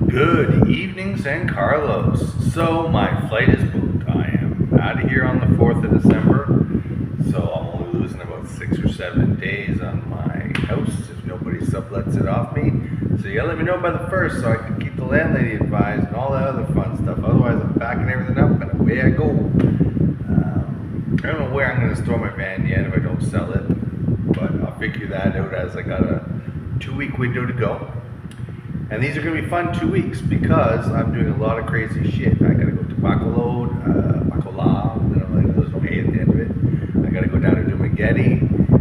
Good evening, San Carlos. So my flight is booked. I am out of here on the 4th of December. So I'm only losing about 6 or 7 days on my house if nobody sublets it off me. So you gotta let me know by the 1st so I can keep the landlady advised and all that other fun stuff. Otherwise I'm packing everything up and away I go. I don't know where I'm gonna store my van yet if I don't sell it. But I'll figure that out as I got a 2-week window to go. And these are going to be fun 2 weeks because I'm doing a lot of crazy shit. I got to go to Bacolod, Bacolod, there's no A at the end of it. I got to go down to Dumaghetti,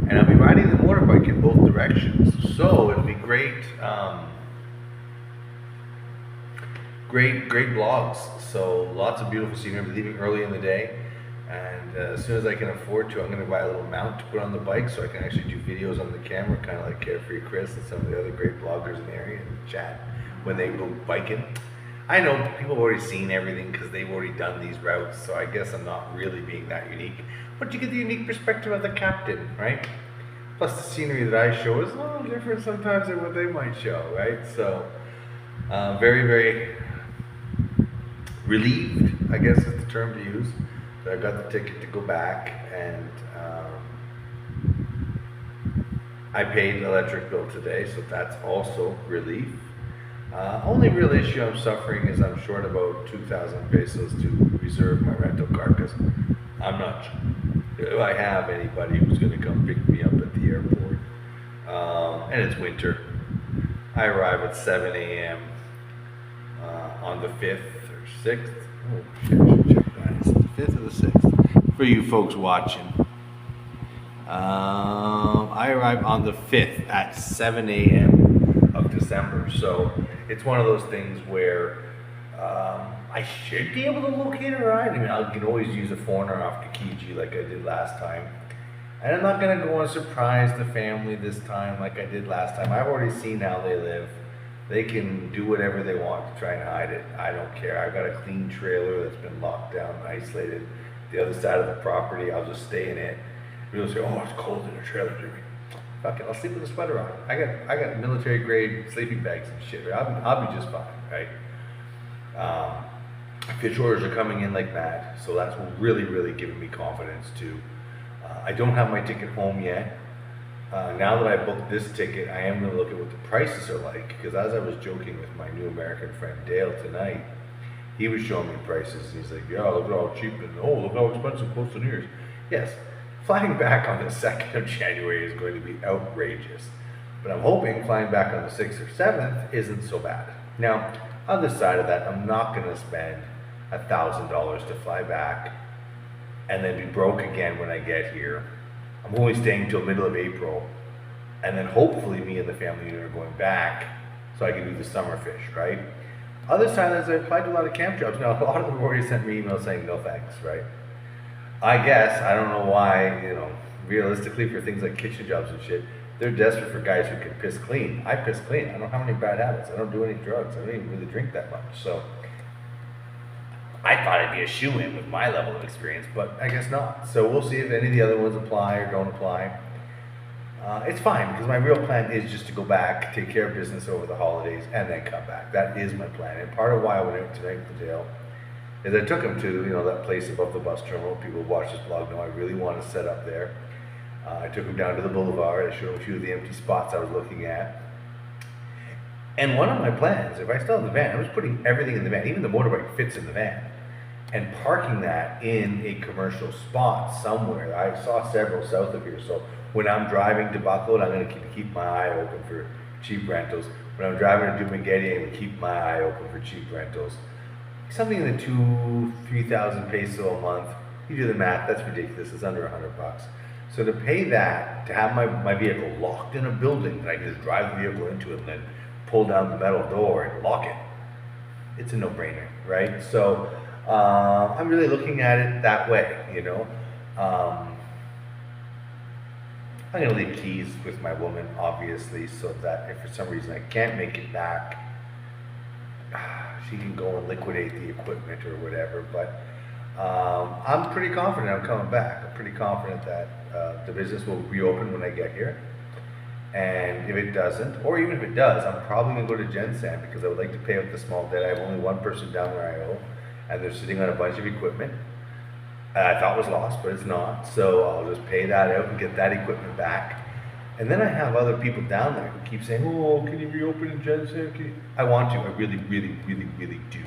and I'll be riding the motorbike in both directions. So it'll be great, great vlogs. So lots of beautiful scenery. I'm leaving early in the day. And as soon as I can afford to, I'm going to buy a little mount to put on the bike so I can actually do videos on the camera, kind of like Carefree Chris and some of the other great bloggers in the area and chat when they go biking. I know people have already seen everything because they've already done these routes, so I guess I'm not really being that unique. But you get the unique perspective of the captain, right? Plus the scenery that I show is a little different sometimes than what they might show, right? So very relieved, I guess is the term to use. I got the ticket to go back, and I paid the electric bill today, so that's also relief. Only real issue I'm suffering is I'm short about 2,000 pesos to reserve my rental car because I'm not sure if I have anybody who's going to come pick me up at the airport. And it's winter. I arrive at 7 a.m. On the 5th or 6th. Oh, shit, I should check that. It's the 5th or the 6th for you folks watching. I arrive on the 5th at 7 a.m. of December. So it's one of those things where I should be able to locate a ride. I mean, I can always use a foreigner off Kijiji like I did last time. And I'm not going to go and surprise the family this time like I did last time. I've already seen how they live. They can do whatever they want to try and hide it. I don't care. I've got a clean trailer that's been locked down, isolated. The other side of the property, I'll just stay in it. People say, "Oh, it's cold in the trailer, Jimmy." Fuck it, I'll sleep with a sweater on. I got military grade sleeping bags and shit. I'll be just fine, right? Fish orders are coming in like mad, so that's really giving me confidence too. I don't have my ticket home yet. Now that I booked this ticket, I am going to look at what the prices are like, because as I was joking with my new American friend Dale tonight, he was showing me prices. He's like, "Yeah, look at how cheap and look how expensive close to New Year's." Yes, flying back on the 2nd of January is going to be outrageous, but I'm hoping flying back on the 6th or 7th isn't so bad. Now, on the side of that, I'm not going to spend $1,000 to fly back and then be broke again when I get here. I'm only staying until middle of April, and then hopefully me and the family unit are going back so I can do the summer fish, right? Other side is I applied to a lot of camp jobs. Now, a lot of them already sent me emails saying no thanks, right? I guess, I don't know why, realistically for things like kitchen jobs and shit, they're desperate for guys who can piss clean. I piss clean. I don't have any bad habits. I don't do any drugs. I don't even really drink that much. So I thought I'd be a shoo-in with my level of experience, but I guess not. So we'll see if any of the other ones apply or don't apply. It's fine, because my real plan is just to go back, take care of business over the holidays, and then come back. That is my plan. And part of why I went out tonight with Dale is I took him to, that place above the bus terminal. People who watch this blog know I really want to set up there. I took him down to the boulevard. I showed him a few of the empty spots I was looking at. And one of my plans, if I still have the van, I was putting everything in the van, even the motorbike fits in the van, and parking that in a commercial spot somewhere. I saw several south of here, so when I'm driving to Bacolod, I'm going to keep my eye open for cheap rentals. When I'm driving to Dumaghetti, I'm going to keep my eye open for cheap rentals. Something in the 3,000 peso a month. You do the math, that's ridiculous. It's under $100. So to pay that, to have my vehicle locked in a building that I can just drive the vehicle into and then pull down the metal door and lock it, it's a no-brainer, right? So I'm really looking at it that way, I'm going to leave keys with my woman, obviously, so that if for some reason I can't make it back, she can go and liquidate the equipment or whatever. But I'm pretty confident I'm coming back. I'm pretty confident that the business will reopen when I get here. And if it doesn't, or even if it does, I'm probably gonna go to GenSam because I would like to pay off the small debt. I have only one person down there I owe, and they're sitting on a bunch of equipment I thought was lost, but it's not. So I'll just pay that out and get that equipment back. And then I have other people down there who keep saying, "Oh, can you reopen in GenSam?" I want to. I really, really, really, really do.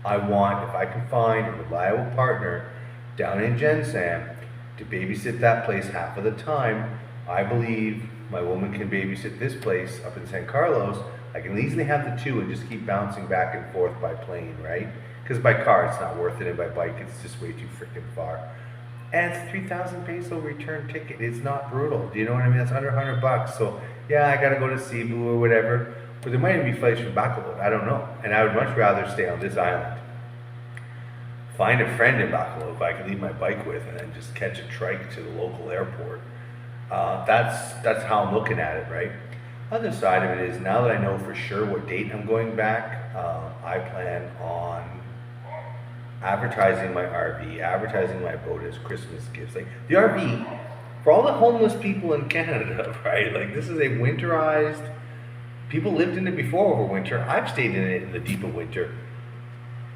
I want, if I can find a reliable partner down in GenSam to babysit that place half of the time. I believe my woman can babysit this place up in San Carlos. I can easily have the two and just keep bouncing back and forth by plane, right? Because by car it's not worth it, and by bike it's just way too freaking far. And it's 3,000 peso return ticket. It's not brutal. Do you know what I mean? That's under $100. So yeah, I gotta go to Cebu or whatever. But there might even be flights from Bacolod. I don't know. And I would much rather stay on this island. Find a friend in Bacolod if I can leave my bike with, and then just catch a trike to the local airport. That's how I'm looking at it, right? Other side of it is, now that I know for sure what date I'm going back, I plan on advertising my RV, advertising my boat as Christmas gifts. Like the RV, for all the homeless people in Canada, right? Like this is a winterized, people lived in it before over winter. I've stayed in it in the deep of winter.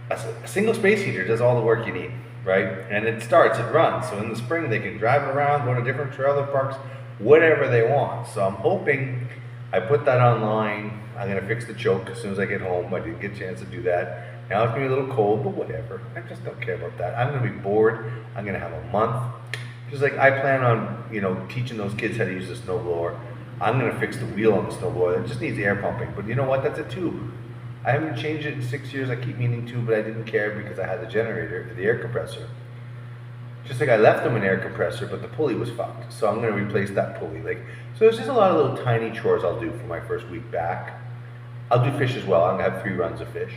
A single space heater does all the work you need, right? And it runs. So in the spring they can drive it around, go to different trailer parks, whatever they want. So I'm hoping I put that online. I'm gonna fix the choke as soon as I get home. I didn't get a chance to do that. Now it's gonna be a little cold, but whatever. I just don't care about that. I'm gonna be bored. I'm gonna have a month. Just like I plan on, teaching those kids how to use the snowblower. I'm gonna fix the wheel on the snowblower. It just needs air pumping. But you know what? That's a tube. I haven't changed it in 6 years. I keep meaning to, but I didn't care because I had the generator, the air compressor. Just like I left them an air compressor, but the pulley was fucked. So I'm gonna replace that pulley. So there's just a lot of little tiny chores I'll do for my first week back. I'll do fish as well. I'm gonna have 3 runs of fish.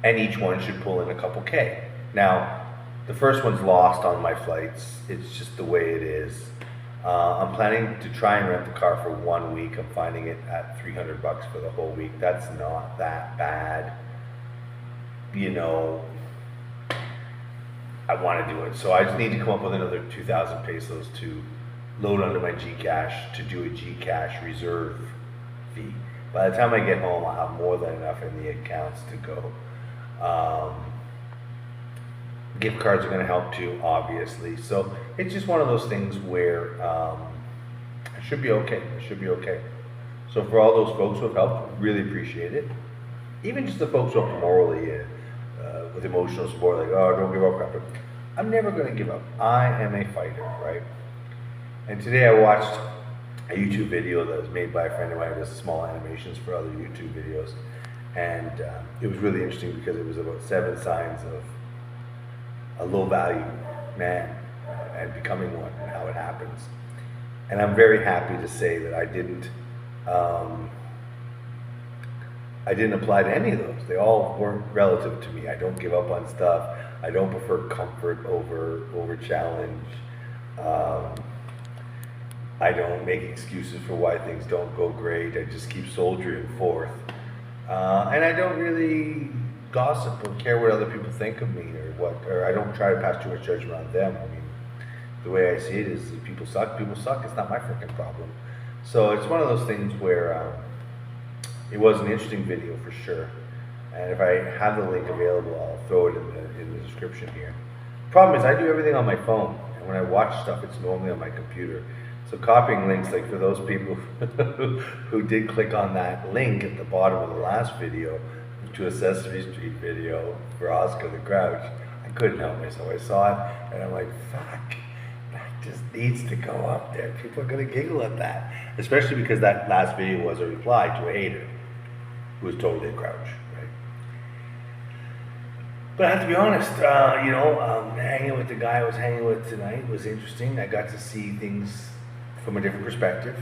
And each one should pull in a couple K. Now, the first one's lost on my flights. It's just the way it is. I'm planning to try and rent the car for 1 week. I'm finding it at $300 for the whole week. That's not that bad. I want to do it. So I just need to come up with another 2,000 pesos to load onto my gcash to do a gcash reserve fee. By the time I get home, I'll have more than enough in the accounts to go. Gift cards are going to help too, obviously. So it's just one of those things where I should be okay. I should be okay. So for all those folks who have helped, really appreciate it. Even just the folks who help morally with emotional support, like, oh, don't give up, crap. I'm never going to give up. I am a fighter, right? And today I watched a YouTube video that was made by a friend of mine who does small animations for other YouTube videos. And it was really interesting because it was about 7 signs of a low-value man and becoming one, and how it happens. And I'm very happy to say that I didn't apply to any of those. They all weren't relative to me. I don't give up on stuff. I don't prefer comfort over challenge. I don't make excuses for why things don't go great. I just keep soldiering forth. And I don't really gossip or care what other people think of me or I don't try to pass too much judgment on them. I mean, the way I see it is if people suck, people suck. It's not my freaking problem. So it's one of those things where it was an interesting video for sure. And if I have the link available, I'll throw it in the description here. Problem is I do everything on my phone, and when I watch stuff, it's normally on my computer. So copying links, like for those people who did click on that link at the bottom of the last video to a Sesame Street video for Oscar the Grouch, I couldn't help myself. I saw it and I'm like, fuck, that just needs to go up there. People are gonna giggle at that. Especially because that last video was a reply to a hater who was totally a Grouch, right? But I have to be honest, hanging with the guy I was hanging with tonight was interesting. I got to see things from a different perspective.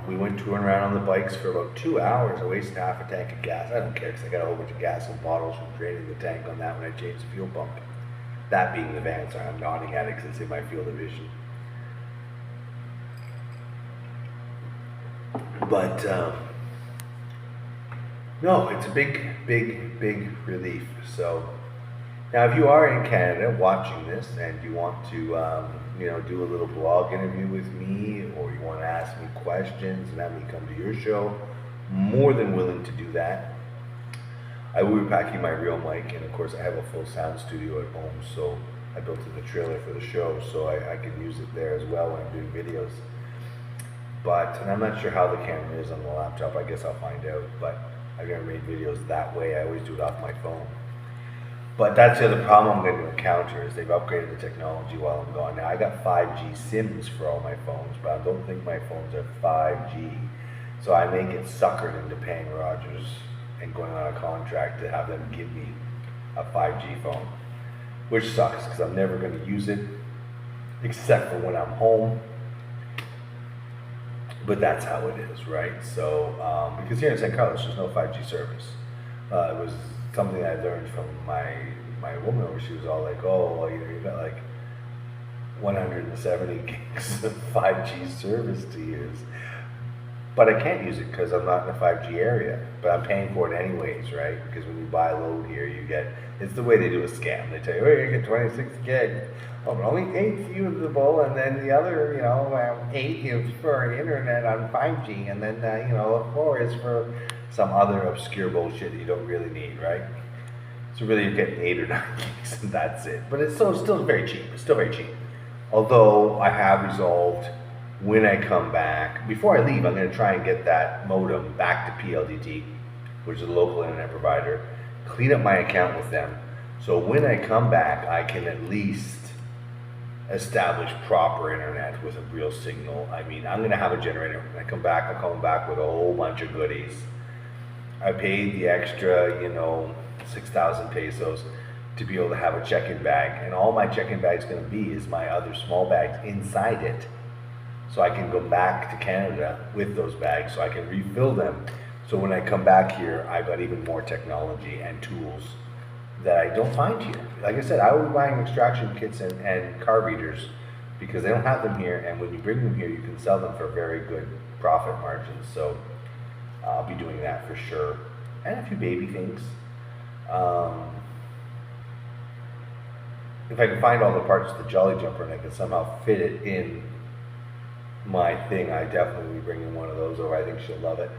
We went touring around on the bikes for about 2 hours. I wasted half a tank of gas. I don't care because I got a whole bunch of gas in bottles from draining the tank on that when I changed the fuel pump. That being the van, sorry, I'm nodding at it because it's in my field of vision. But no, it's a big, big, big relief. So Now, if you are in Canada watching this and you want to, do a little blog interview with me, or you want to ask me questions and have me come to your show, more than willing to do that. I will be packing my real mic, and of course, I have a full sound studio at home, so I built in the trailer for the show, so I can use it there as well when I'm doing videos. And I'm not sure how the camera is on the laptop. I guess I'll find out. But I've never made videos that way. I always do it off my phone. But that's the other problem I'm going to encounter is they've upgraded the technology while I'm gone. Now I got 5G SIMs for all my phones, but I don't think my phones are 5G. So I may get suckered into paying Rogers and going on a contract to have them give me a 5G phone, which sucks because I'm never going to use it except for when I'm home. But that's how it is, right? So, because here in St. Carlos, there's no 5G service. It was something I learned from my woman, where she was all like, "Oh, well, you got like 170 gigs of 5G service to use." But I can't use it because I'm not in a 5G area. But I'm paying for it anyways, right? Because when you buy a load here, you get, it's the way they do a scam. They tell you, oh, you get 26 gigs. Oh, but only 8's usable, and then the other, 8 is for internet on 5G, and then, 4 is for some other obscure bullshit that you don't really need, right? So really you're getting 8 or 9 gigs, and that's it. But it's still very cheap. It's still very cheap. Although I have resolved, when I come back, before I leave, I'm going to try and get that modem back to PLDT, which is a local internet provider, clean up my account with them, so when I come back, I can at least establish proper internet with a real signal. I mean, I'm going to have a generator. When I come back, I'm coming back with a whole bunch of goodies. I paid the extra, 6,000 pesos to be able to have a check-in bag, and all my check-in bag's going to be is my other small bags inside it. So I can go back to Canada with those bags, so I can refill them. So when I come back here, I've got even more technology and tools that I don't find here. Like I said, I will be buying extraction kits and car readers because they don't have them here, and when you bring them here, you can sell them for very good profit margins. So I'll be doing that for sure. And a few baby things. If I can find all the parts of the Jolly Jumper and I can somehow fit it in my thing, I definitely will be bringing one of those over. I think she'll love it.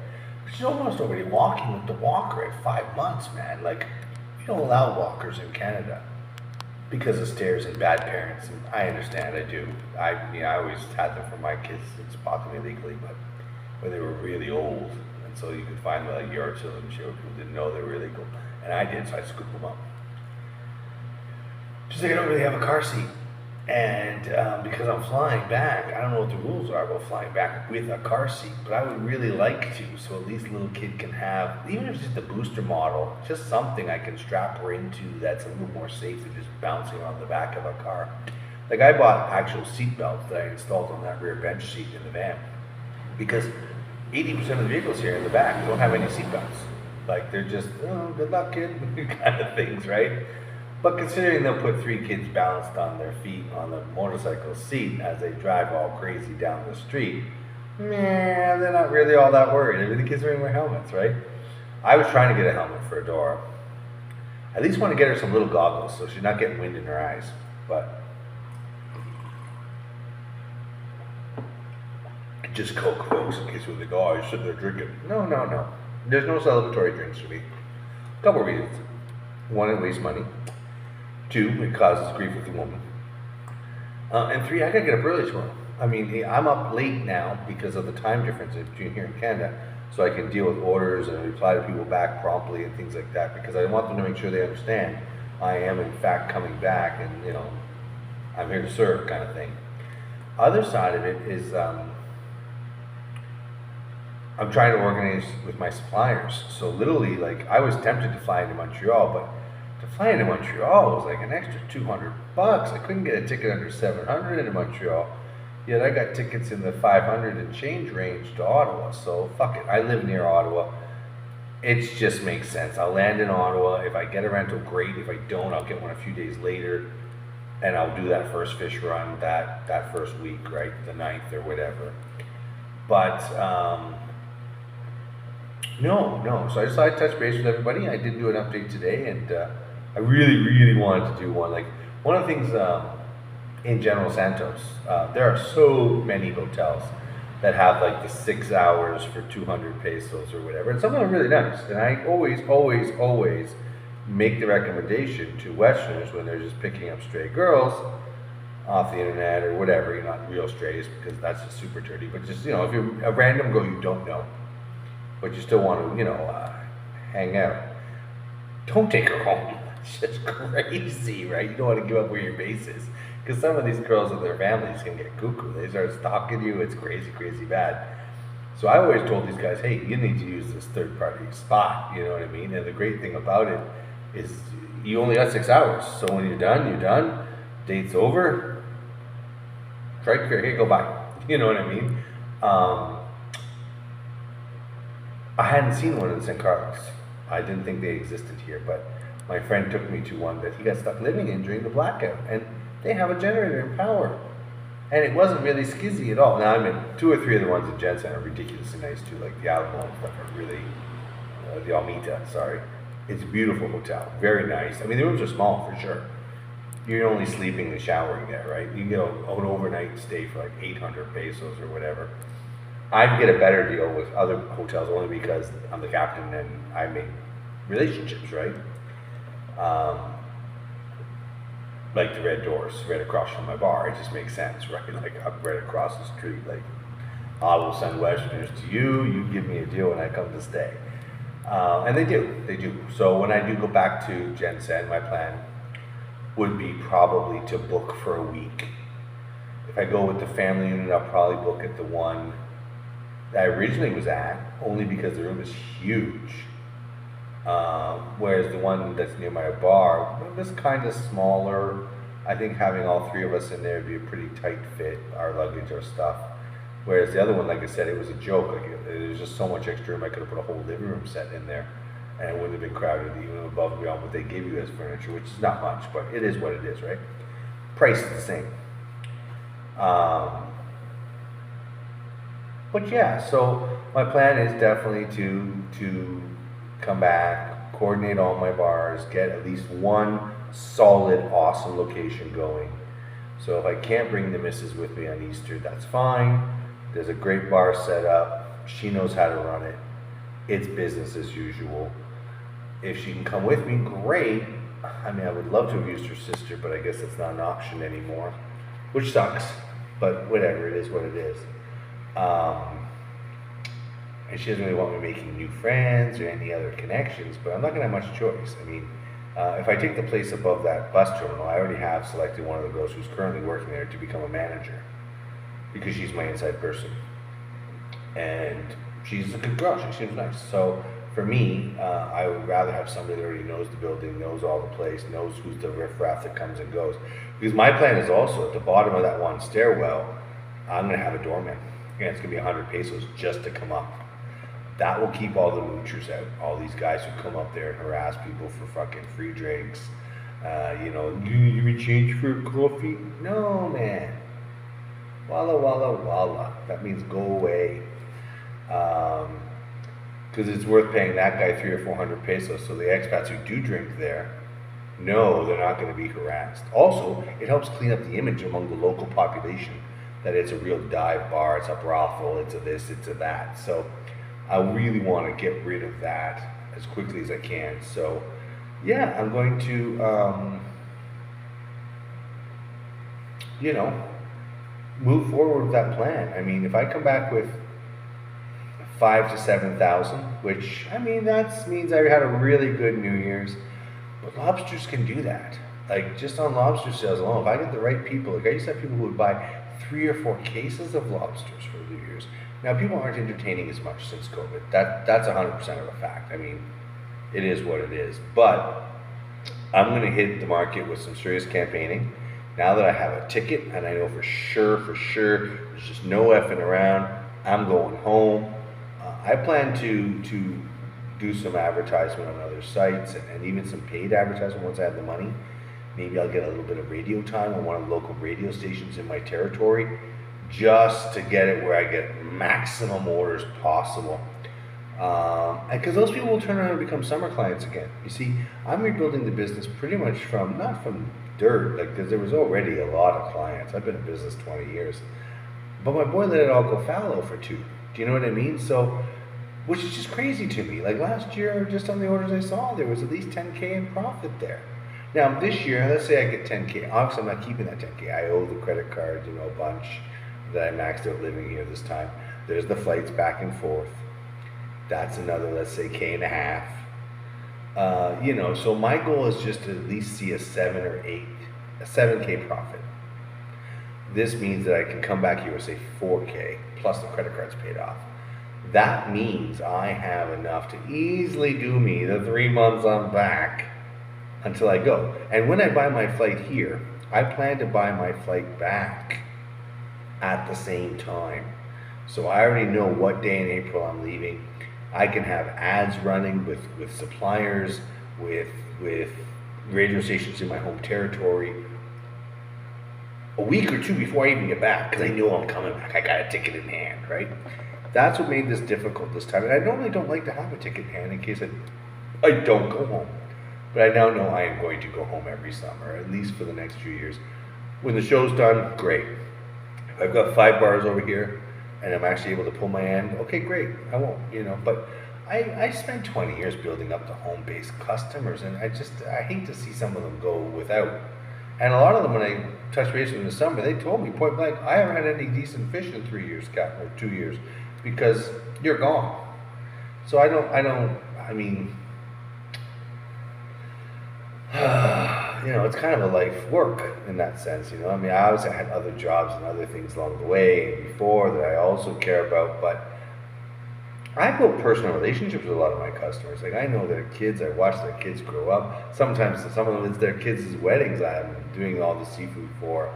She's almost already walking with the walker at 5 months, man. Like, we don't allow walkers in Canada because of stairs and bad parents. And I understand, I do. I always had them for my kids. It's bought them illegally, but when they were really old, and so you could find them at yard sales and shit where people didn't know they were illegal. And I did, so I scooped them up. Just like I don't really have a car seat. And because I'm flying back, I don't know what the rules are about flying back with a car seat, but I would really like to, so at least a little kid can have, even if it's just a booster model, just something I can strap her into that's a little more safe than just bouncing on the back of a car. Like, I bought actual seat belts that I installed on that rear bench seat in the van, because 80% of the vehicles here in the back don't have any seat belts. Like, they're just, oh, good luck, kid, kind of things, right? But considering they'll put 3 kids balanced on their feet on the motorcycle seat as they drive all crazy down the street, man, they're not really all that worried. I mean, the kids are wearing helmets, right? I was trying to get a helmet for Adora. I at least want to get her some little goggles so she's not getting wind in her eyes. But just Coke, folks, in case you're like, oh, you're sitting there drinking. No. There's no celebratory drinks for me. A couple of reasons. 1, it wastes money. 2, it causes grief with the woman. And 3, I gotta get up early tomorrow. I mean, I'm up late now because of the time difference between here and Canada, so I can deal with orders and reply to people back promptly and things like that, because I want them to make sure they understand I am in fact coming back and, I'm here to serve kind of thing. Other side of it is I'm trying to organize with my suppliers. So literally, like, I was tempted to fly into Montreal, but to fly into Montreal was like an extra $200. I couldn't get a ticket under $700 into Montreal. Yet I got tickets in the 500 and change range to Ottawa. So fuck it. I live near Ottawa. It just makes sense. I'll land in Ottawa. If I get a rental, great. If I don't, I'll get one a few days later, and I'll do that first fish run that first week, right, the 9th or whatever. But no. So I decided to touch base with everybody. I did do an update today, and I really, really wanted to do one. Like one of the things in General Santos, there are so many hotels that have like the 6 hours for 200 pesos or whatever, and some of them are really nice. And I always, always, always make the recommendation to Westerners when they're just picking up stray girls off the internet or whatever. You're not real strays because that's just super dirty, but just if you're a random girl you don't know, but you still want to hang out, don't take her home. It's just crazy, right? You don't want to give up where your base is because some of these girls and their families can get cuckoo. They start stalking you. It's crazy, crazy bad. So I always told these guys, hey, you need to use this third-party spot. You know what I mean? And the great thing about it is you only got 6 hours. So when you're done, you're done. Date's over. Strike fair. Here, go by. You know what I mean? I hadn't seen one in San Carlos. I didn't think they existed here, but my friend took me to one that he got stuck living in during the blackout, and they have a generator and power, and it wasn't really skizzy at all. Now, I mean, 2 or 3 of the ones in Jensen are ridiculously nice too, like the Alamo and stuff are really, the Almita, sorry. It's a beautiful hotel, very nice. I mean, the rooms are small for sure. You're only sleeping and showering there, right? You can get an overnight stay for like 800 pesos or whatever. I'd get a better deal with other hotels only because I'm the captain and I make relationships, right? Like the Red Doors right across from my bar. It just makes sense, right? Like I'm right across the street. Like I will send Westerners to you. You give me a deal and I come to stay. And they do. So when I do go back to Jensen, my plan would be probably to book for a week. If I go with the family unit, I'll probably book at the one that I originally was at, only because the room is huge. Whereas the one that's near my bar was kind of smaller. I think having all 3 of us in there would be a pretty tight fit, our luggage, our stuff. Whereas the other one, like I said, it was a joke. Like there was just so much extra room. I could have put a whole living room set in there, and it wouldn't have been crowded even above and beyond what they give you as furniture, which is not much, but it is what it is, right? Price is the same. But yeah, so my plan is definitely to come back, coordinate all my bars, get at least one solid, awesome location going. So if I can't bring the missus with me on Easter, that's fine. There's a great bar set up. She knows how to run it. It's business as usual. If she can come with me, great. I mean, I would love to have used her sister, but I guess it's not an option anymore, which sucks, but whatever, it is what it is. And she doesn't really want me making new friends or any other connections, but I'm not going to have much choice. I mean, if I take the place above that bus terminal, I already have selected one of the girls who's currently working there to become a manager because she's my inside person. And she's a good girl. She seems nice. So for me, I would rather have somebody that already knows the building, knows all the place, knows who's the riffraff that comes and goes. Because my plan is also at the bottom of that one stairwell, I'm going to have a doorman. And it's going to be 100 pesos just to come up. That will keep all the moochers out. All these guys who come up there and harass people for fucking free drinks. You would change for a coffee? No, man. Walla, walla, walla. That means go away. Because it's worth paying that guy 300 or 400 pesos. So the expats who do drink there know they're not going to be harassed. Also, it helps clean up the image among the local population that it's a real dive bar, it's a brothel, it's a this, it's a that. So I really want to get rid of that as quickly as I can. So yeah, I'm going to, move forward with that plan. I mean, if I come back with 5,000 to 7,000, which, I mean, that means I had a really good New Year's, but lobsters can do that. Like, just on lobster sales alone, if I get the right people, like I used to have people who would buy 3 or 4 cases of lobsters for New Year's. Now, people aren't entertaining as much since COVID. That's 100% of a fact. I mean, it is what it is. But I'm going to hit the market with some serious campaigning. Now that I have a ticket and I know for sure, there's just no effing around, I'm going home. I plan to do some advertisement on other sites and even some paid advertisement once I have the money. Maybe I'll get a little bit of radio time on one of the local radio stations in my territory just to get it where I get maximum orders possible. Because those people will turn around and become summer clients again. You see, I'm rebuilding the business pretty much from, not from dirt, like, because there was already a lot of clients. I've been in business 20 years. But my boy let it all go fallow for 2. Do you know what I mean? So, which is just crazy to me. Like last year, just on the orders I saw, there was at least 10K in profit there. Now, this year, let's say I get 10K. Obviously, I'm not keeping that 10K. I owe the credit card, a bunch that I maxed out living here this time. There's the flights back and forth. That's another, let's say, K and a half. So my goal is just to at least see a 7K profit. This means that I can come back here with, say, 4K, plus the credit card's paid off. That means I have enough to easily do me the 3 months I'm back until I go. And when I buy my flight here, I plan to buy my flight back at the same time. So I already know what day in April I'm leaving. I can have ads running with suppliers, with radio stations in my home territory a week or 2 before I even get back, because I know I'm coming back. I got a ticket in hand, right? That's what made this difficult this time. And I normally don't like to have a ticket in hand in case I don't go home. But I now know I am going to go home every summer, at least for the next few years. When the show's done, great. If I've got 5 bars over here and I'm actually able to pull my end, okay, great. I won't, But I spent 20 years building up the home-based customers, and I hate to see some of them go without. And a lot of them, when I touched base with them in the summer, they told me point blank, I haven't had any decent fish in 3 years, or 2 years, because you're gone. So it's kind of a life work in that sense, I obviously had other jobs and other things along the way and before that I also care about, but I built personal relationships with a lot of my customers. Like, I know their kids, I watch their kids grow up. Sometimes some of them, it's their kids' weddings I'm doing all the seafood for.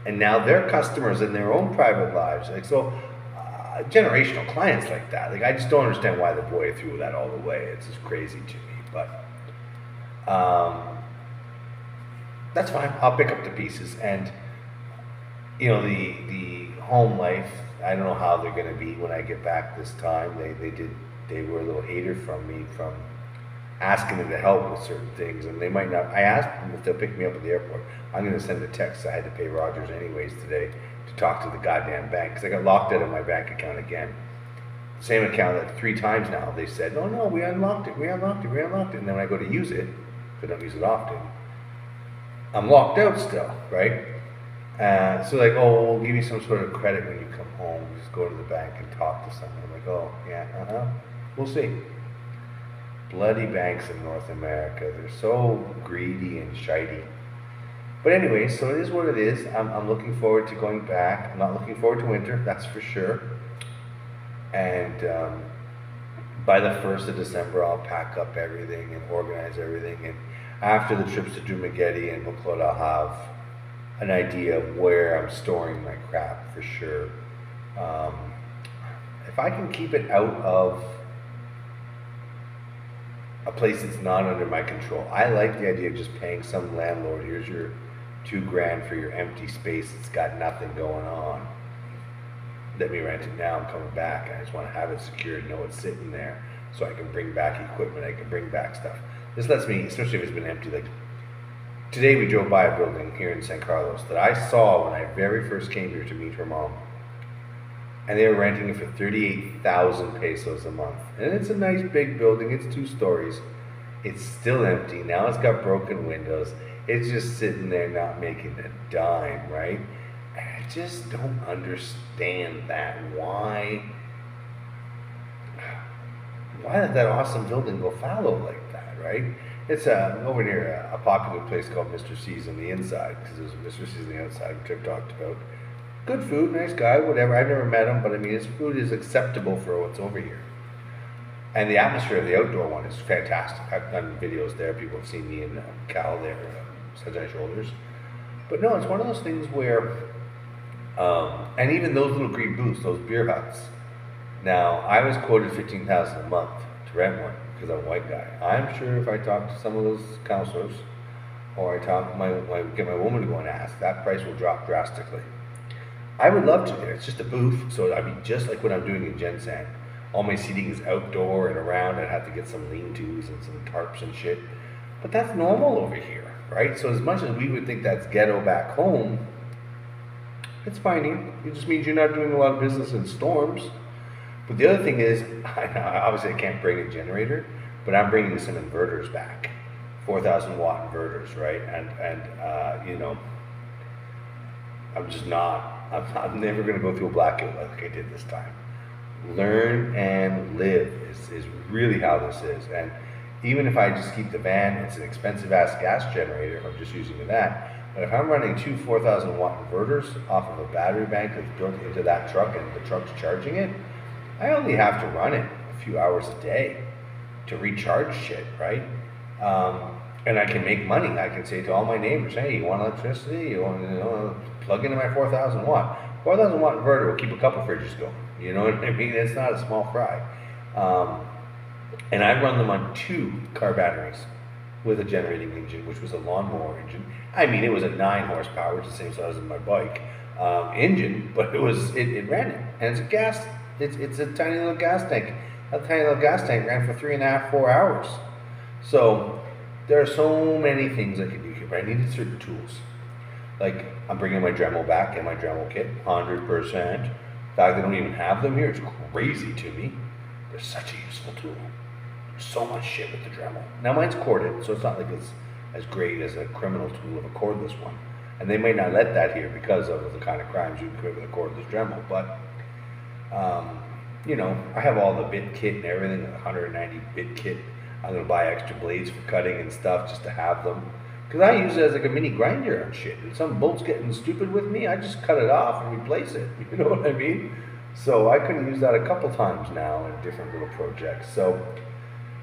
And now they're customers in their own private lives. Like, so generational clients like that. Like, I just don't understand why the boy threw that all away. It's just crazy to me. But that's fine. I'll pick up the pieces. And, the home life, I don't know how they're going to be when I get back this time. They were a little hater from me from asking them to help with certain things, and they might not. I asked them if they'll pick me up at the airport. I'm going to send a text. I had to pay Rogers anyways today to talk to the goddamn bank because I got locked out of my bank account again. Same account like 3 times now. They said, no, we unlocked it. And then when I go to use it, because I don't use it often, I'm locked out still, right? So like, we'll give you some sort of credit when you come home. Just go to the bank and talk to someone. I'm like, yeah, we'll see. Bloody banks in North America. They're so greedy and shitey. But anyway, so it is what it is. I'm looking forward to going back. I'm not looking forward to winter, that's for sure. And by the 1st of December, I'll pack up everything and organize everything. And after the trips to Dumaghetti and Bacolod, I'll have an idea of where I'm storing my crap for sure. If I can keep it out of a place that's not under my control, I like the idea of just paying some landlord, here's your $2,000 for your empty space that's got nothing going on. Let me rent it now, I'm coming back. I just want to have it secured, know it's sitting there, so I can bring back equipment, I can bring back stuff. This lets me, especially if it's been empty, like today we drove by a building here in San Carlos that I saw when I very first came here to meet her mom. And they were renting it for 38,000 pesos a month. And it's a nice big building, it's 2 stories. It's still empty, now it's got broken windows. It's just sitting there not making a dime, right? And I just don't understand that. Why did that awesome building go fallow like that, right? It's over near a popular place called Mr. C's on the inside, because there's Mr. C's on the outside, which I've talked about. Good food, nice guy, whatever. I've never met him, but I mean, his food is acceptable for what's over here. And the atmosphere of the outdoor one is fantastic. I've done videos there. People have seen me in Cal there, Sunshine Shoulders. But no, it's one of those things where, and even those little green booths, those beer huts. Now, I was quoted $15,000 a month to rent one because I'm a white guy. I'm sure if I talk to some of those counselors, or I get my woman to go and ask, that price will drop drastically. I would love to. It's just a booth, so I mean, just like what I'm doing in Gensan. All my seating is outdoor and around. I'd have to get some lean-tos and some tarps and shit. But that's normal over here, right? So as much as we would think that's ghetto back home, it's fine here. It just means you're not doing a lot of business in storms. But the other thing is, obviously I can't bring a generator, but I'm bringing some inverters back, 4,000 watt inverters, right? And you know, I'm just not. I'm never going to go through a blackout like I did this time. Learn and live is really how this is. And even if I just keep the van, it's an expensive ass gas generator if I'm just using that. But if I'm running two 4,000 watt inverters off of a battery bank that's built into that truck and the truck's charging it, I only have to run it a few hours a day to recharge shit, right? And I can make money. I can say to all my neighbors, hey, you want electricity? You want to plug into my 4,000 watt? 4,000 watt inverter will keep a couple fridges going. You know what I mean? It's not a small fry. And I run them on 2 car batteries with a generating engine, which was a lawnmower engine. I mean, it was a 9 horsepower, which is the same size as my bike engine, but it ran it. And it's a gas, it's a tiny little gas tank. That tiny little gas tank ran for 3.5, 4 hours. So there are so many things I can do here, but I needed certain tools. Like, I'm bringing my Dremel back and my Dremel kit, 100%. In fact, they don't even have them here. It's crazy to me. They're such a useful tool. There's so much shit with the Dremel. Now, mine's corded, so it's not like it's as great as a criminal tool of a cordless one. And they may not let that here because of the kind of crimes you can commit with a cordless Dremel. But, you know, I have all the bit kit and everything, a 190 bit kit. I'm going to buy extra blades for cutting and stuff just to have them. Because I use it as like a mini grinder on shit. And some bolt's getting stupid with me, I just cut it off and replace it. You know what I mean? So I could use that a couple times now in different little projects. So,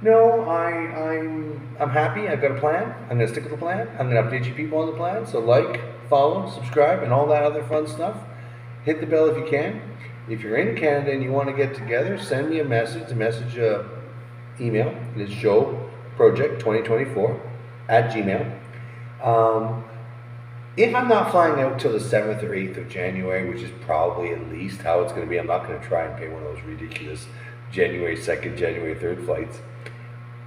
no, I'm happy. I've got a plan. I'm going to stick with the plan. I'm going to update you people on the plan. So like, follow, subscribe, and all that other fun stuff. Hit the bell if you can. If you're in Canada and you want to get together, send me a message email. It is showproject2024@gmail.com. If I'm not flying out till the 7th or 8th of January, which is probably at least how it's going to be, I'm not going to try and pay one of those ridiculous January 2nd, January 3rd flights.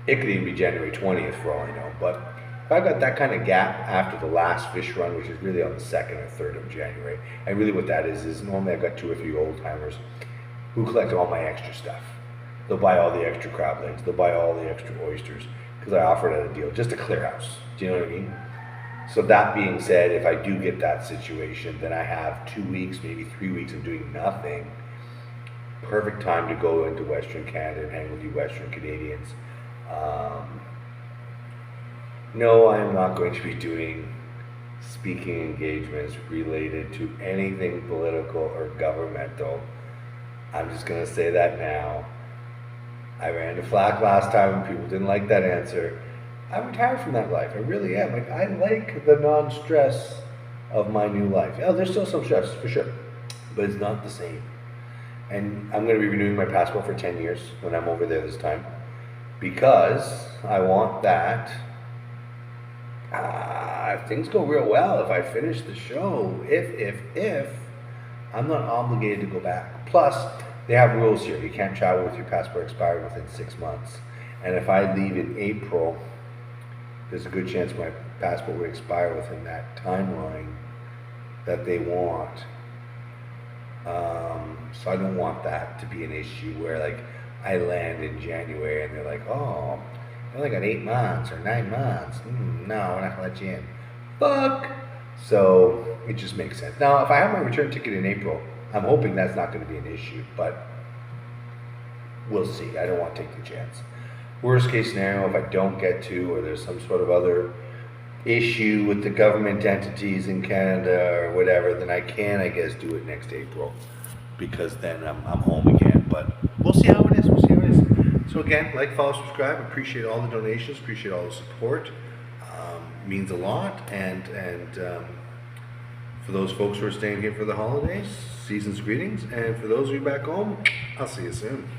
It could even be January 20th for all I know. But if I've got that kind of gap after the last fish run, which is really on the 2nd or 3rd of January, and really what that is normally I've got 2 or 3 old timers who collect all my extra stuff. They'll buy all the extra crab legs. They'll buy all the extra oysters because I offer it at a deal, just a clear house. Do you know what I mean? So that being said, if I do get that situation, then I have 2 weeks, maybe 3 weeks of doing nothing. Perfect time to go into Western Canada and hang with you Western Canadians. No, I am not going to be doing speaking engagements related to anything political or governmental. I'm just going to say that now. I ran to flack last time and people didn't like that answer. I'm retired from that life. I really am. Like, I like the non-stress of my new life. Yeah, there's still some stress, for sure. But it's not the same. And I'm going to be renewing my passport for 10 years when I'm over there this time. Because I want that. If things go real well, if I finish the show, if, I'm not obligated to go back. Plus, they have rules here. You can't travel with your passport expired within 6 months. And if I leave in April, there's a good chance my passport will expire within that timeline that they want. So I don't want that to be an issue where, like, I land in January and they're like, oh, you only got 8 months or 9 months. No, we're not gonna let you in. Fuck. So it just makes sense. Now, if I have my return ticket in April, I'm hoping that's not going to be an issue, but we'll see. I don't want to take the chance. Worst case scenario, if I don't get to, or there's some sort of other issue with the government entities in Canada or whatever, then I can, I guess, do it next April, because then I'm home again. But we'll see how it is. We'll see how it is. So again, like, follow, subscribe. Appreciate all the donations. Appreciate all the support. Means a lot. And for those folks who are staying here for the holidays, season's greetings. And for those of you back home, I'll see you soon.